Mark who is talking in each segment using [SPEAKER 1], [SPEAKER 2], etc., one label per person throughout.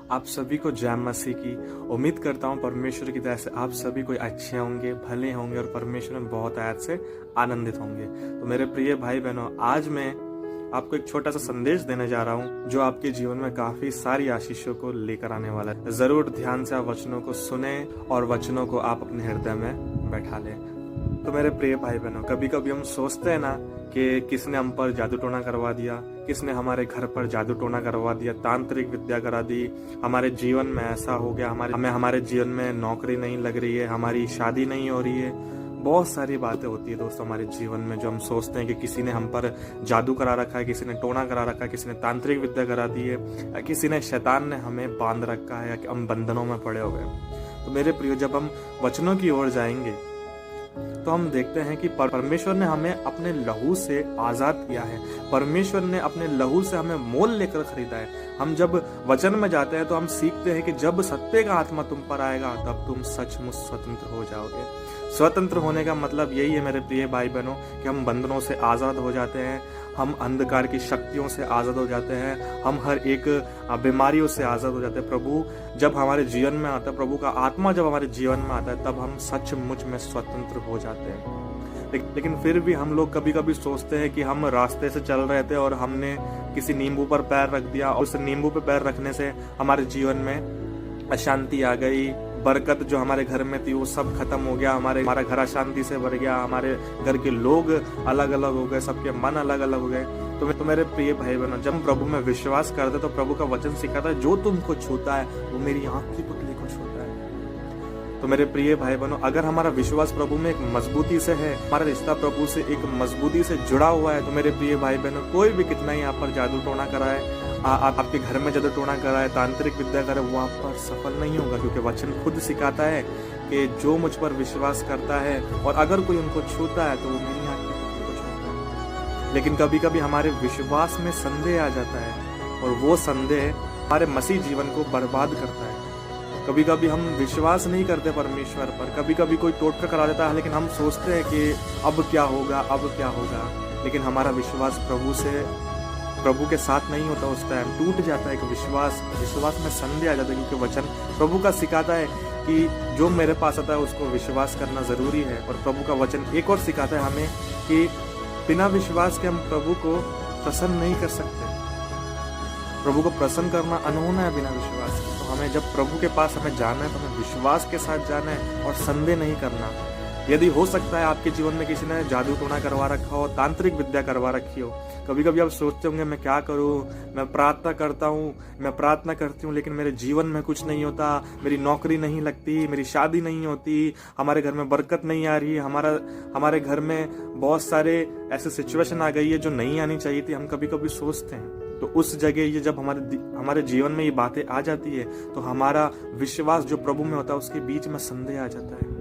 [SPEAKER 1] आप सभी को जय मसीह की। उम्मीद करता हूँ परमेश्वर की तरह से आप सभी कोई अच्छे होंगे, भले होंगे और परमेश्वर में बहुत आयत से आनंदित होंगे। तो मेरे प्रिय भाई बहनों, आज मैं आपको एक छोटा सा संदेश देने जा रहा हूँ जो आपके जीवन में काफी सारी आशीषों को लेकर आने वाला है। जरूर ध्यान से आप वचनों को सुने और वचनों को आप अपने हृदय में बैठा लें। तो मेरे प्रिय भाई बहनों, कभी कभी हम सोचते हैं ना कि किसने हम पर जादू टोना करवा दिया, किसने हमारे घर पर जादू टोना करवा दिया, तांत्रिक विद्या करा दी, हमारे जीवन में ऐसा हो गया, हमारे जीवन में नौकरी नहीं लग रही है, हमारी शादी नहीं हो रही है। बहुत सारी बातें होती है दोस्तों हमारे जीवन में जो हम सोचते हैं कि किसी ने हम पर जादू करा रखा है, किसी ने टोना करा रखा है, किसी ने तांत्रिक विद्या करा दी है, या किसी ने शैतान ने हमें बांध रखा है, या कि हम बंधनों में पड़े हुए हैं। तो मेरे प्रियो, जब हम वचनों की ओर जाएंगे तो हम देखते हैं कि परमेश्वर ने हमें अपने लहू से आजाद किया है। परमेश्वर ने अपने लहू से हमें मोल लेकर खरीदा है। हम जब वचन में जाते हैं तो हम सीखते हैं कि जब सत्य का आत्मा तुम पर आएगा तब तुम सचमुच स्वतंत्र हो जाओगे। स्वतंत्र होने का मतलब यही है मेरे प्रिय भाई बहनों कि हम बंधनों से आजाद हो जाते हैं, हम अंधकार की शक्तियों से आजाद हो जाते हैं, हम हर एक बीमारियों से आजाद हो जाते हैं। प्रभु जब हमारे जीवन में आता है, प्रभु का आत्मा जब हमारे जीवन में आता है, तब हम सचमुच में स्वतंत्र हो जाते हैं। लेकिन फिर भी हम लोग कभी कभी सोचते हैं कि हम रास्ते से चल रहे थे और हमने किसी नींबू पर पैर रख दिया, और उस नींबू पर पैर रखने से हमारे जीवन में अशांति आ गई, बरकत जो हमारे घर में थी वो सब खत्म हो गया, हमारा घर अशांति से भर गया, हमारे घर के लोग अलग अलग हो गए, सबके मन अलग अलग हो गए। तो मेरे प्रिय भाई बहनों, जब प्रभु में विश्वास करते तो प्रभु का वचन सिखाता है, जो तुमको छूता है वो मेरी आंख की पुतली को छूता है। तो मेरे प्रिय भाई बहनों, अगर हमारा विश्वास प्रभु में एक मजबूती से है, हमारा रिश्ता प्रभु से एक मजबूती से जुड़ा हुआ है, तो मेरे प्रिय भाई बहनों, कोई भी कितना ही आप पर जादू टोना कराए, आपके घर में जादू टोना कराए, तांत्रिक विद्या करे, वो आप पर सफल नहीं होगा। क्योंकि वचन खुद सिखाता है कि जो मुझ पर विश्वास करता है और अगर कोई उनको छूता है तो वो मेरी आंख की पुतली को छूता है। लेकिन कभी कभी हमारे विश्वास में संदेह आ जाता है और वो संदेह हमारे मसीह जीवन को बर्बाद करता है। कभी कभी हम विश्वास नहीं करते परमेश्वर पर, कभी कभी कोई टोटका करा देता है, लेकिन हम सोचते हैं कि अब क्या होगा, अब क्या होगा। लेकिन हमारा विश्वास प्रभु के साथ नहीं होता, उस टाइम टूट जाता है कि विश्वास में संदेह आ जाता है। क्योंकि वचन प्रभु का सिखाता है कि जो मेरे पास आता है उसको विश्वास करना जरूरी है। और प्रभु का वचन एक और सिखाता है हमें कि बिना विश्वास के हम प्रभु को प्रसन्न नहीं कर सकते। प्रभु को प्रसन्न करना अनहोना है बिना विश्वास के। तो हमें जब प्रभु के पास हमें जाना है तो हमें विश्वास के साथ जाना है और संदेह नहीं करना। यदि हो सकता है आपके जीवन में किसी ने जादू टोना करवा रखा हो, तांत्रिक विद्या करवा रखी हो, कभी कभी आप सोचते होंगे मैं क्या करूं, मैं प्रार्थना करता हूं, मैं प्रार्थना करती हूं, लेकिन मेरे जीवन में कुछ नहीं होता, मेरी नौकरी नहीं लगती, मेरी शादी नहीं होती, हमारे घर में बरकत नहीं आ रही है, हमारे घर में बहुत सारे ऐसे सिचुएशन आ गई है जो नहीं आनी चाहिए थी। हम कभी कभी सोचते हैं। तो उस जगह ये जब हमारे जीवन में ये बातें आ जाती है तो हमारा विश्वास जो प्रभु में होता है उसके बीच में संदेह आ जाता है,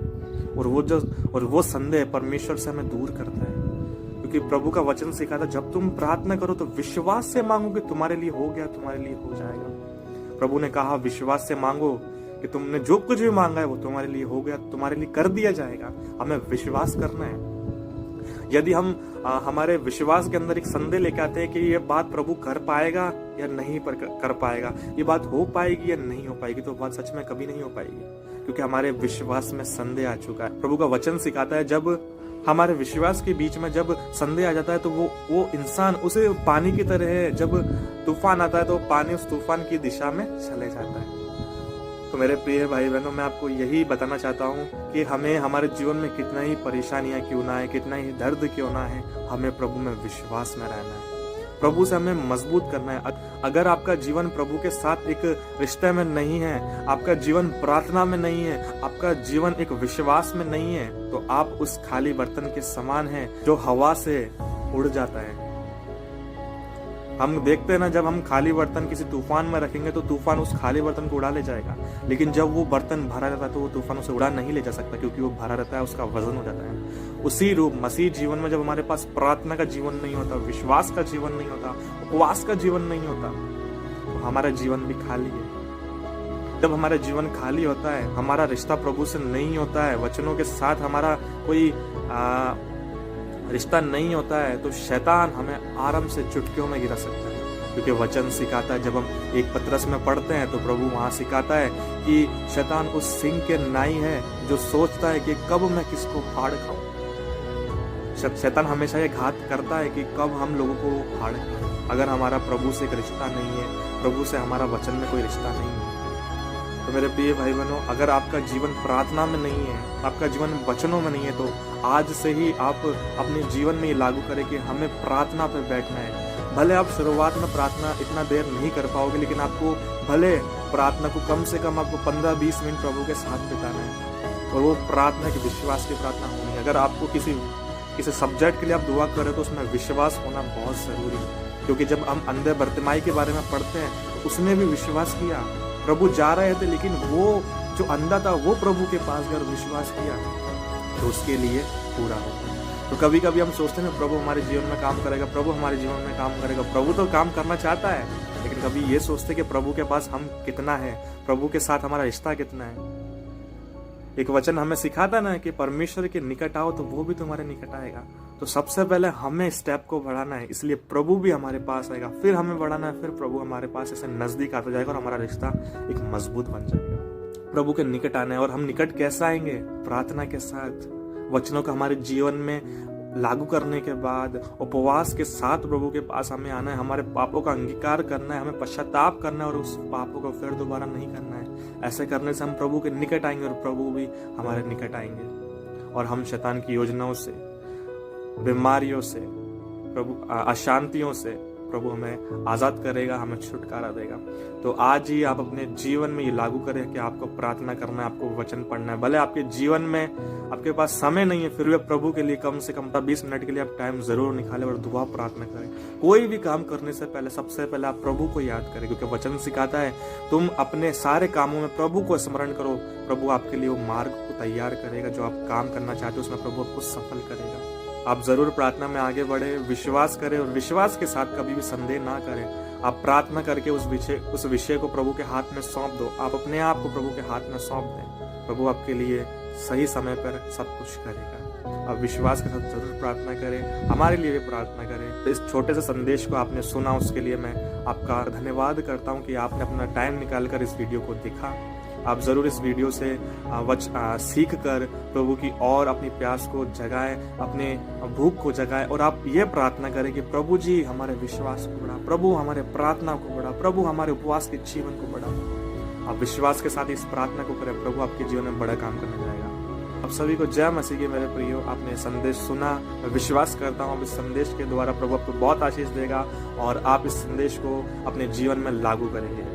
[SPEAKER 1] और वो संदेह परमेश्वर से हमें दूर करता है। क्योंकि प्रभु का वचन सिखाता है जब तुम प्रार्थना करो तो विश्वास से मांगो कि तुम्हारे लिए हो गया, तुम्हारे लिए हो जाएगा। प्रभु ने कहा विश्वास से मांगो कि तुमने जो कुछ भी मांगा है वो तुम्हारे लिए हो गया, तुम्हारे लिए कर दिया जाएगा। हमें विश्वास करना है। यदि हम हमारे विश्वास के अंदर एक संदेह लेके आते हैं कि ये बात प्रभु कर पाएगा या नहीं कर पाएगा, ये बात हो पाएगी या नहीं हो पाएगी, तो बात सच में कभी नहीं हो पाएगी। क्योंकि हमारे विश्वास में संदेह आ चुका है। प्रभु का वचन सिखाता है जब हमारे विश्वास के बीच में जब संदेह आ जाता है तो वो इंसान उसे पानी की तरह है, जब तूफान आता है तो पानी उस तूफान की दिशा में चले जाता है। तो मेरे प्रिय भाई बहनों, मैं आपको यही बताना चाहता हूँ कि हमें हमारे जीवन में कितना ही परेशानियां क्यों ना है, कितना ही दर्द क्यों ना है, हमें प्रभु में विश्वास में रहना है, प्रभु से हमें मजबूत करना है। अगर आपका जीवन प्रभु के साथ एक रिश्ते में नहीं है, आपका जीवन प्रार्थना में नहीं है, आपका जीवन एक विश्वास में नहीं है, तो आप उस खाली बर्तन के समान हैं जो हवा से उड़ जाता है। हम देखते हैं ना, जब हम खाली बर्तन किसी तूफान में रखेंगे तो तूफान उस खाली बर्तन को उड़ा ले जाएगा, लेकिन जब वो बर्तन भरा रहता है तो वो तूफान उसे उड़ा नहीं ले जा सकता, क्योंकि वो भरा रहता है, उसका वजन हो जाता है। उसी रूप मसीह जीवन में जब हमारे पास प्रार्थना का जीवन नहीं होता, विश्वास का जीवन नहीं होता, उपवास का जीवन नहीं होता, तो हमारा जीवन भी खाली है। जब हमारा जीवन खाली होता है, हमारा रिश्ता प्रभु से नहीं होता है, वचनों के साथ हमारा कोई रिश्ता नहीं होता है, तो शैतान हमें आराम से चुटकियों में गिरा सकता है। क्योंकि वचन सिखाता है। जब हम 1 पतरस में पढ़ते हैं तो प्रभु वहाँ सिखाता है कि शैतान उस सिंह के नाई है जो सोचता है कि कब मैं किसको फाड़ खाऊं। शैतान हमेशा ये घात करता है कि कब हम लोगों को फाड़ खाएं। अगर हमारा प्रभु से एक रिश्ता नहीं है, प्रभु से हमारा वचन में कोई रिश्ता नहीं है, तो मेरे प्रिय भाई बहनों, अगर आपका जीवन प्रार्थना में नहीं है, आपका जीवन वचनों में नहीं है, तो आज से ही आप अपने जीवन में ये लागू करें कि हमें प्रार्थना पे बैठना है। भले आप शुरुआत में प्रार्थना इतना देर नहीं कर पाओगे, लेकिन आपको भले प्रार्थना को कम से कम आपको 15-20 मिनट प्रभु के साथ बिताना है। और वो प्रार्थना की विश्वास की प्रार्थना होनी है। अगर आपको किसी सब्जेक्ट के लिए आप दुआ कर रहे हो तो उसमें विश्वास होना बहुत ज़रूरी है। क्योंकि जब हम अंधे बर्तिमाई के बारे में पढ़ते हैं तो उसने भी विश्वास किया। प्रभु जा रहे थे लेकिन वो जो अंधा था वो प्रभु के पास गया और विश्वास किया तो उसके लिए पूरा हो। तो कभी कभी हम सोचते हैं प्रभु हमारे जीवन में काम करेगा, प्रभु हमारे जीवन में काम करेगा। प्रभु तो काम करना चाहता है, लेकिन कभी ये सोचते कि प्रभु के पास हम कितना है, प्रभु के साथ हमारा रिश्ता कितना है। एक वचन हमें सिखाता ना कि परमेश्वर के निकट आओ तो वो भी तुम्हारे निकट आएगा। तो सबसे पहले हमें स्टेप को बढ़ाना है, इसलिए प्रभु भी हमारे पास आएगा, फिर हमें बढ़ाना है, फिर प्रभु हमारे पास ऐसे नजदीक आता जाएगा और हमारा रिश्ता एक मजबूत बन जाएगा। प्रभु के निकट आना है। और हम निकट कैसे आएंगे? प्रार्थना के साथ, वचनों का हमारे जीवन में लागू करने के बाद उपवास के साथ प्रभु के पास हमें आना है। हमारे पापों का अंगीकार करना है, हमें पश्चाताप करना है और उस पापों को फिर दोबारा नहीं करना है। ऐसे करने से हम प्रभु के निकट आएंगे और प्रभु भी हमारे निकट आएंगे। और हम शैतान की योजनाओं से, बीमारियों से, प्रभु अशांतियों से प्रभु हमें आज़ाद करेगा, हमें छुटकारा देगा। तो आज ही आप अपने जीवन में ये लागू करें कि आपको प्रार्थना करना है, आपको वचन पढ़ना है। भले आपके जीवन में आपके पास समय नहीं है, फिर भी प्रभु के लिए कम से कम 20 मिनट के लिए आप टाइम जरूर निकालें और दुआ प्रार्थना करें। कोई भी काम करने से पहले सबसे पहले आप प्रभु को याद करें, क्योंकि वचन सिखाता है तुम अपने सारे कामों में प्रभु को स्मरण करो, प्रभु आपके लिए वो मार्ग को तैयार करेगा। जो आप काम करना चाहते हो उसमें प्रभु आपको सफल करेगा। आप जरूर प्रार्थना में आगे बढ़े, विश्वास करें और विश्वास के साथ कभी भी संदेह ना करें। आप प्रार्थना करके उस विषय को प्रभु के हाथ में सौंप दो। आप अपने आप को प्रभु के हाथ में सौंप दें, प्रभु आपके लिए सही समय पर सब कुछ करेगा। आप विश्वास के साथ जरूर प्रार्थना करें, हमारे लिए भी प्रार्थना करें। तो इस छोटे से संदेश को आपने सुना, उसके लिए मैं आपका धन्यवाद करता हूँ कि आपने अपना टाइम निकालकर इस वीडियो को देखा। आप ज़रूर इस वीडियो से सीख कर प्रभु की और अपनी प्यास को जगाएं, अपने भूख को जगाएं और आप ये प्रार्थना करें कि प्रभु जी हमारे विश्वास को बढ़ा, प्रभु हमारे प्रार्थना को बढ़ा, प्रभु हमारे उपवास के जीवन को बढ़ा। आप विश्वास के साथ इस प्रार्थना को करें, प्रभु आपके जीवन में बड़ा काम करने जाएगा। आप सभी को जय मसीह के मेरे प्रियो। आपने संदेश सुना, मैं विश्वास करता हूँ इस संदेश के द्वारा प्रभु आपको बहुत आशीष देगा और आप इस संदेश को अपने जीवन में लागू करेंगे।